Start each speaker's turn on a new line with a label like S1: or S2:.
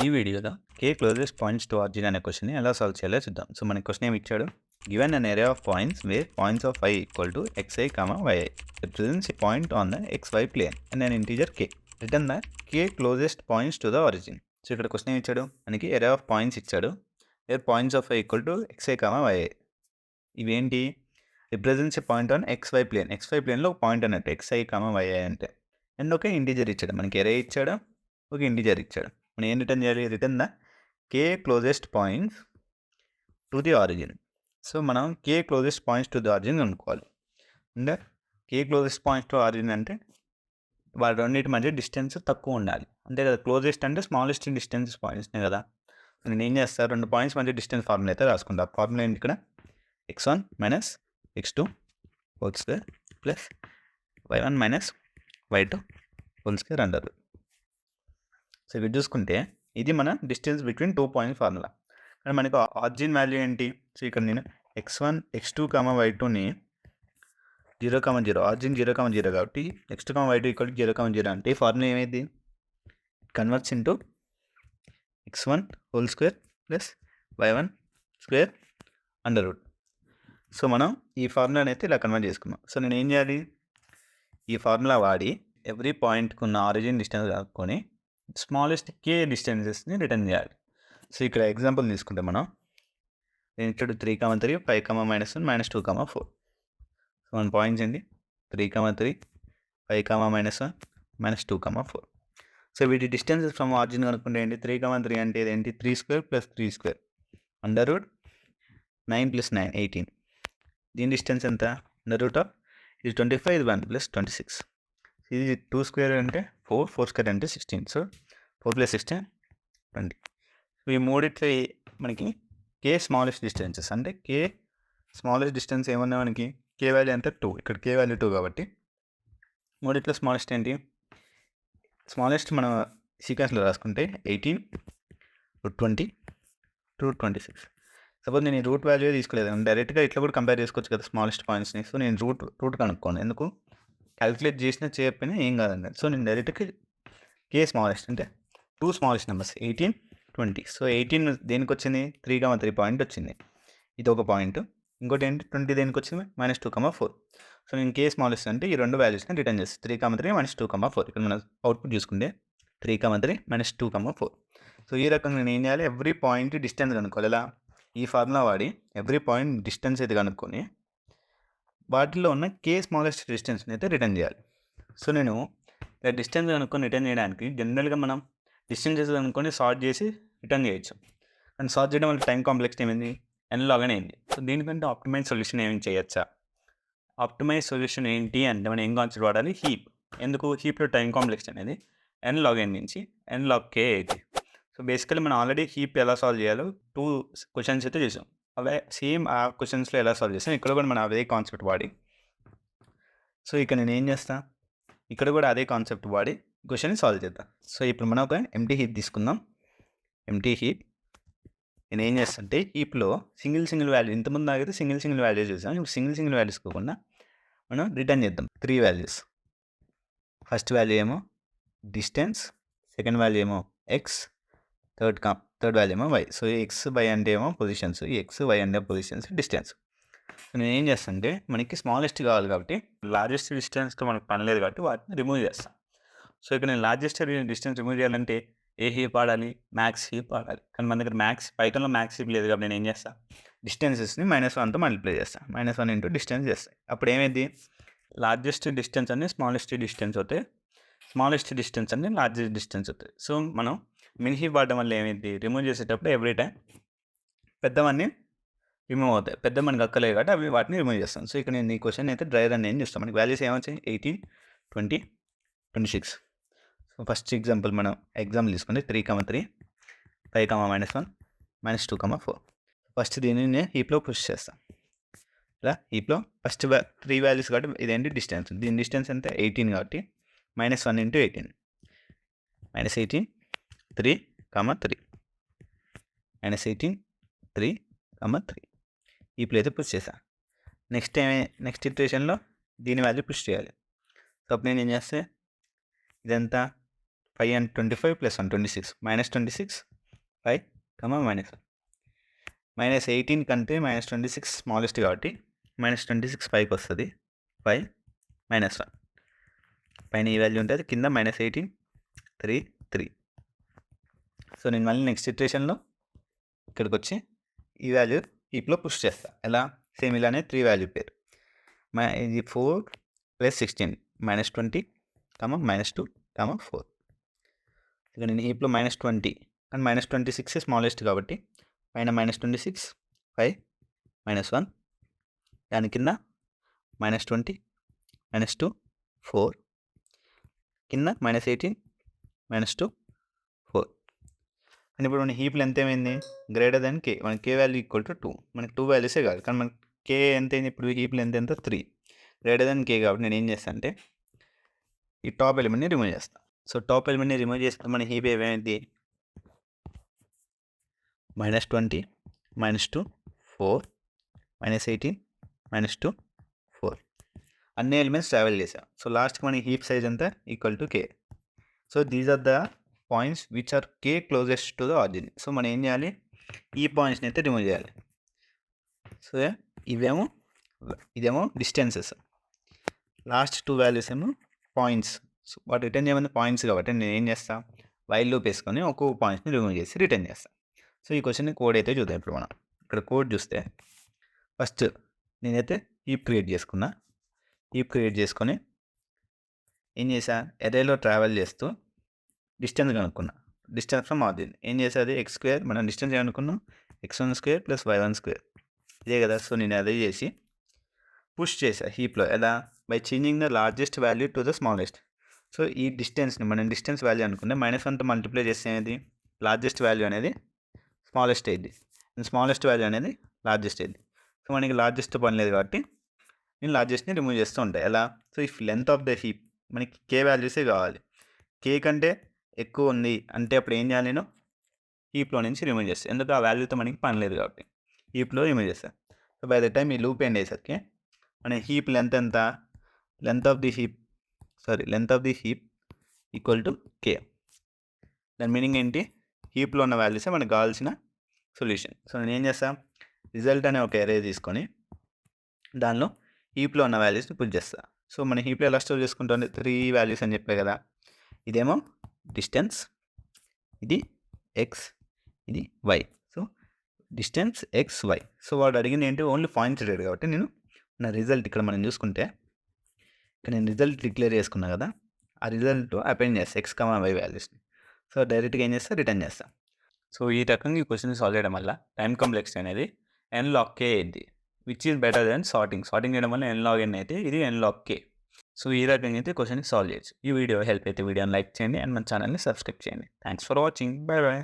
S1: ఈ వీడియోలో k closest points to origin అనే క్వశ్చన్ని ఎలా సాల్వ్ చేయాలో చూద్దాం. సో మనకి క్వశ్చన్ ఏమి ఇచ్చాడు, given an area of points where points of i equal to xi, yi represents a point on the xy plane and an integer k. Return the k closest points to the origin. So ఇక్కడ question ఏమి ఇచ్చాడు, మనకి area of points ఇచ్చాడు, where points of i equal to xi, yi. ఇవేంటి, represents a point on xy plane. xy ప్లేన్లో ఒక point అన్నట్టు xi, yi అంటే. అండ్ ఒక ఇంటీజర్ ఇచ్చాడు, మనకి ఏరియా ఇచ్చాడు, ఒక ఇంటీజర్ ఇచ్చాడు. మనం ఏం రిటర్న్ చేయాలి, return the k closest points to the origin. So మనం k closest points to the origin అనుకోవాలి. And k closest points to origin అంటే వాటి రెండింటి మధ్య డిస్టెన్స్ తక్కువ ఉండాలి, అంతే కదా. క్లోజెస్ట్ అంటే స్మాలెస్ట్ డిస్టెన్స్ పాయింట్స్నే కదా. సో నేను ఏం చేస్తాను, రెండు పాయింట్స్ మధ్య డిస్టెన్స్ ఫార్ములా అయితే రాసుకుంటా. ఫార్ములా ఏంటి, ఇక్కడ x1 minus x2 whole square plus y1 minus y2 whole square అంటారు. సో ఇవి చూసుకుంటే ఇది మన డిస్టెన్స్ బిట్వీన్ 2 పాయింట్స్ ఫార్ములా. కానీ మనకు ఆరిజిన్ వాల్యూ ఏంటి, సో ఇక్కడ నేను x1 x2 y2ని 0 0 ఆరిజిన్ 0 0 కాబట్టి x2 y2 ఈక్వల్ 0 0 అంటే ఈ ఫార్ములా ఏమైంది, converts into x1 whole square plus y1 square under root. So మనం ఈ ఫార్ములాని అయితే ఇలా కన్వర్ట్ చేసుకున్నాం. సో నేను ఏం చేయాలి, ఈ ఫార్ములా వాడి ఎవ్రీ పాయింట్కి ఉన్న ఆరిజిన్ డిస్టెన్స్ కనుక్కొని స్మాలెస్ట్ k డిస్టెన్సెస్ని రిటర్న్ చేయాలి. సో ఇక్కడ ఎగ్జాంపుల్ తీసుకుంటే మనం నేను ఇక్కడ 3 3 5 -1 -2 4. సో మన పాయింట్స్ ఏంటి, 3 3 5 -1 -2 4. సో వీటి డిస్టెన్సెస్ ఫ్రమ్ ఆరిజిన్ కనుక్కుంటే ఏంటి, 3 3 అంటే ఏంటి 3 square plus 3 square under root 9 + 9 18. దీని డిస్టెన్స్ ఎంత, అండర్ రూట్ ఆఫ్ ఇది 25, ఇది 1 + 26. ఇది 2 స్క్వేర్ అంటే 4, 4 స్క్వేర్ అంటే 16. సో 4 + 16 20. ఈ మూడిట్లో మనకి k స్మాలెస్ట్ డిస్టెన్సెస్ అంటే k స్మాలెస్ట్ డిస్టెన్స్ ఏమన్నా మనకి k వాల్యూ ఎంత 2, ఇక్కడ k వాల్యూ 2 కాబట్టి మూడిట్లో స్మాలెస్ట్ ఏంటి, స్మాలెస్ట్ మనం సీక్వెన్స్లో రాసుకుంటే 18 √20 √26. సపోజ్ నేను ఈ రూట్ వాల్యూ తీసుకోలేదు, డైరెక్ట్గా ఇట్లా కూడా కంపేర్ చేసుకోవచ్చు కదా స్మాలెస్ట్ పాయింట్స్ని. సో నేను రూట్ కనుక్కోండి, ఎందుకు క్యాలిక్యులేట్ చేసినా చేయకపోయినా ఏం కాదండి. సో నేను డైరెక్ట్గా k స్మాలెస్ట్ అంటే 2 స్మాలెస్ట్ నెంబర్స్ 18 20. సో 18 దేనికి వచ్చింది, 3 3 పాయింట్ వచ్చింది, ఇది ఒక పాయింట్. ఇంకోటి ఏంటి 20 దేనికి వచ్చింది, -2 4. సో నేను k స్మాలెస్ట్ అంటే ఈ రెండు వాల్యూస్ని రిటర్న్ చేస్తాను, 3 3 -2 4. ఇక్కడ మనం అవుట్పుట్ చూసుకుంటే 3 3 -2 4. సో ఈ రకంగా నేను ఏం చేయాలి, ఎవ్రీ పాయింట్ డిస్టెన్స్ కనుక్కోవాలి. ఇలా ఈ ఫార్ములా వాడి ఎవ్రీ పాయింట్ డిస్టెన్స్ అయితే కనుక్కొని వాటిలో ఉన్న k స్మాలెస్ట్ డిస్టెన్స్ని అయితే రిటర్న్ చేయాలి. సో నేను డిస్టెన్స్ కనుక్కొని రిటర్న్ చేయడానికి జనరల్గా మనం డిస్టెన్సెస్ కనుక్కొని సార్ట్ చేసి రిటర్న్ చేయొచ్చు, కానీ సార్ట్ చేయడం వల్ల టైం కాంప్లెక్స్ ఏమైంది, n-log అని అయింది. సో దీనికంటే ఆప్టిమైజ్ సొల్యూషన్ ఏమి చేయొచ్చా, ఆప్టిమైజ్ సొల్యూషన్ ఏంటి అంటే మనం ఏం కాన్సెప్ట్ వాడాలి, హీప్. ఎందుకు, హీప్లో టైం కాంప్లెక్స్ అనేది n-log n నుంచి n-log k అయితే. సో బేసికలీ మనం ఆల్రెడీ హీప్ ఎలా సాల్వ్ చేయాలో 2 క్వశ్చన్స్ అయితే చేసాం, అవే సేమ్ ఆ క్వశ్చన్స్లో ఎలా సాల్వ్ చేస్తాం ఇక్కడ కూడా మనం అదే కాన్సెప్ట్ వాడి. సో ఇక్కడ నేను ఏం చేస్తాను, ఇక్కడ కూడా అదే కాన్సెప్ట్ వాడి క్వశ్చన్ని సాల్వ్ చేద్దాం. సో ఇప్పుడు మనం ఒక ఎంటీ హీప్ తీసుకుందాం. ఎంటీ హీప్ నేను ఏం చేస్తానంటే హీప్లో సింగిల్ వాల్యూ, ఇంతకుముందు ఆగితే సింగిల్ వాల్యూ చూసాం, ఇప్పుడు సింగిల్ వాల్యూస్ కాకుండా మనం రిటర్న్ చేద్దాం 3 వాల్యూస్. ఫస్ట్ వాల్యూ ఏమో డిస్టెన్స్, సెకండ్ వాల్యూ ఏమో ఎక్స్, థర్డ్ వాల్యూ ఏమో వై. సో ఎక్స్ వై అంటే ఏమో పొజిషన్స్, ఈ ఎక్స్ వై అంటే పొజిషన్స్, డిస్టెన్స్. సో నేను ఏం చేస్తాను అంటే మనకి స్మాలెస్ట్ కావాలి కాబట్టి లార్జెస్ట్ డిస్టెన్స్తో మనకు పని లేదు కాబట్టి వాటిని రిమూవ్ చేస్తాను. సో ఇక్కడ నేను లార్జెస్ట్ డిస్టెన్స్ రిమూవ్ చేయాలంటే ఏ హీప్ ఆడాలి, మ్యాక్స్ హీప్ ఆడాలి. కానీ మన దగ్గర పైథాన్లో మ్యాక్స్ హీప్ లేదు కాబట్టి నేను ఏం చేస్తాను, డిస్టెన్సెస్ని -1తో మల్టిప్లై చేస్తాను, -1 ఇంటూ డిస్టెన్స్ చేస్తాను. అప్పుడు ఏమైంది, లార్జెస్ట్ డిస్టెన్స్ అన్ని స్మాలెస్ట్ డిస్టెన్స్ అవుతాయి, స్మాలెస్ట్ డిస్టెన్స్ అన్ని లార్జెస్ట్ డిస్టెన్స్ అవుతాయి. సో మనం మినీ హీప్ వాడడం వల్ల ఏమైంది, రిమూవ్ చేసేటప్పుడు ఎవ్రీ టైం పెద్దవన్నీ రిమూవ్ అవుతాయి, పెద్ద మనకు అక్కలేదు కాబట్టి అవి వాటిని రిమూవ్ చేస్తాం. సో ఇక్కడ నేను ఈ క్వశ్చన్ అయితే డ్రై రన్ ఏం చేస్తాం, మనకి వాల్యూస్ ఏమొచ్చాయి 18 20 26. సో ఫస్ట్ ఎగ్జాంపుల్ మనం ఎగ్జాంపుల్ తీసుకుంటే 3 3 5 -1 -2 4. ఫస్ట్ దీన్ని నేను హీప్లో పుష్ చేస్తాను. ఇలా హీప్లో ఫస్ట్ 3 వాల్యూస్ కాబట్టి ఇదేంటి డిస్టెన్స్, దీని డిస్టెన్స్ ఎంత 18 కాబట్టి -1 ఇంటూ 18 -18 3 3 -18 3 3. ఈ ప్లే అయితే పుష్ చేశాను. నెక్స్ట్ ఇటరేషన్లో దీని వాల్యూ పుష్ చేయాలి. సో అప్పుడు నేను ఏం చేస్తే ఇదంతా 5 and 25 plus 1 26 minus 26 5 minus 1 minus 18 కంటే minus 26 స్మాలెస్ట్ కాబట్టి minus 26 5కి వస్తుంది 5 minus 1 పైన ఈ వాల్యూ ఉంటుంది కింద minus 18 3 3. సో నేను మళ్ళీ నెక్స్ట్ సిట్యుయేషన్లో ఇక్కడికి వచ్చి ఈ వాల్యూ హీప్లో పుష్ చేస్తా. ఎలా? సేమ్ ఇలానే 3 వాల్యూ పేరు ఇది 4 ప్లస్ 16 minus 20 minus 2 4. ఇక నేను హీప్లో -20 అండ్ -26 స్మాలెస్ట్ కాబట్టి పైన -26 5 -1 దాని కింద -20 -2 4 కింద -18 -2 4. అండ్ ఇప్పుడు మన హీప్లో ఎంత ఏమైంది? గ్రేటర్ దెన్ కే. మన కే వాల్యూ ఈక్వల్ టు 2. మనకి 2 వాల్యూసే కాదు కానీ మనకి కే ఎంత అయింది? ఇప్పుడు హీప్లో ఎంత 3 గ్రేటర్ దెన్ కే కాబట్టి నేను ఏం చేస్తాను అంటే ఈ టాప్ ఎలిమెంట్ని రిమూవ్ చేస్తాను. సో టాప్ ఎలిమెంట్ని రిమూవ్ చేస్తే మన హీప్ ఏమైంది? -20 -2 4 -18 -2 4 అన్ని ఎలిమెంట్స్ ట్రావెల్ చేసాం. సో లాస్ట్కి మన హీప్ సైజ్ ఎంత? Equal to K. So these are the points which are K closest to the origin. So మనం ఏం చేయాలి? ఈ పాయింట్స్ని అయితే రిమూవ్ చేయాలి. సో ఇదేమో డిస్టెన్సెస్, లాస్ట్ 2 వాల్యూస్ ఏమో పాయింట్స్. సో వాటి రిటర్న్ చేయమని పాయింట్స్ కాబట్టి నేను ఏం చేస్తాను? వైల్ లూప్ వేసుకొని ఒక్కొక్క పాయింట్స్ని రిమూవ్ చేసి రిటర్న్ చేస్తాను. సో ఈ క్వశ్చన్ కోడ్ అయితే చూద్దాం. ఇప్పుడు మనం ఇక్కడ కోడ్ చూస్తే ఫస్ట్ నేనైతే హీప్ క్రియేట్ చేసుకున్నా. హీప్ క్రియేట్ చేసుకొని ఏం చేసా? ఎరేలో ట్రావెల్ చేస్తూ డిస్టెన్స్ కనుక్కున్నా. డిస్టెన్స్ ఫ్రమ్ ఆరిజిన్ ఏం చేసేది? x² మనం డిస్టెన్స్ ఏమనుకున్నాం? x1² + y1². ఇదే కదా. సో నేను అదే చేసి పుష్ చేసా హీప్లో. ఎలా? By changing the largest value to the smallest. So ఈ డిస్టెన్స్ని మనం డిస్టెన్స్ వాల్యూ అనుకుంటే -1తో మల్టిప్లై చేస్తే అనేది లార్జెస్ట్ వాల్యూ అనేది స్మాలెస్ట్ అయింది, స్మాలెస్ట్ వాల్యూ అనేది లార్జెస్ట్ అయింది. సో మనకి లార్జెస్ట్ పని లేదు కాబట్టి నేను లార్జెస్ట్ని రిమూవ్ చేస్తూ ఉంటాను. ఎలా? So if length of the heap మనకి కే వాల్యూసే కావాలి. కే కంటే ఎక్కువ ఉంది అంటే అప్పుడు ఏం చేయాలి? నేను హీప్లో నుంచి రిమూవ్ చేస్తాను. ఎందుకంటే ఆ వాల్యూతో మనకి పని లేదు కాబట్టి హీప్లో రిమూవ్ చేస్తాను. సో బై ద టైం ఈ లూప్ ఎండ్ అయ్యేసరికి మన హీప్ లెంత్ ఎంత? Length of the heap equal to K. దాని మీనింగ్ ఏంటి? హీప్లో ఉన్న వాల్యూసే మనకు కావాల్సిన సొల్యూషన్. సో నేను ఏం చేస్తాను? రిజల్ట్ అనే ఒక ఎరే తీసుకొని దానిలో హీప్లో ఉన్న వాల్యూస్ని పుష్ చేస్తా. సో మన హీప్లో ఎలా స్టోర్ చేసుకుంటుంది? 3 వాల్యూస్ అని చెప్పే కదా. ఇదేమో డిస్టెన్స్, ఇది ఎక్స్, ఇది Y. So distance X Y. So వాడు అడిగింది ఏంటి? ఓన్లీ పాయింట్స్ రేట్ కాబట్టి నేను నా రిజల్ట్ ఇక్కడ మనం చూసుకుంటే ఇక్కడ నేను రిజల్ట్ డిక్లేర్ చేసుకున్నా కదా, ఆ రిజల్ట్ అపెండ్ చేస్తాను x, y వాల్యూస్ని. సో డైరెక్ట్గా ఏం చేస్తా? రిటర్న్ చేస్తా. సో ఈ రకంగా ఈ క్వశ్చన్ సాల్వ్ చేయడం వల్ల టైం కాంప్లెక్సిటీ అనేది n log k అయింది, which is better than sorting. Sorting చేయడం వల్ల n log n అయితే ఇది n log k. సో ఈ రకంగా అయితే క్వశ్చన్ సాల్వ్ చేయొచ్చు. ఈ వీడియో హెల్ప్ అయితే వీడియోని లైక్ చేయండి అండ్ మన ఛానల్ని సబ్స్క్రైబ్ చేయండి. Thanks for watching. Bye bye.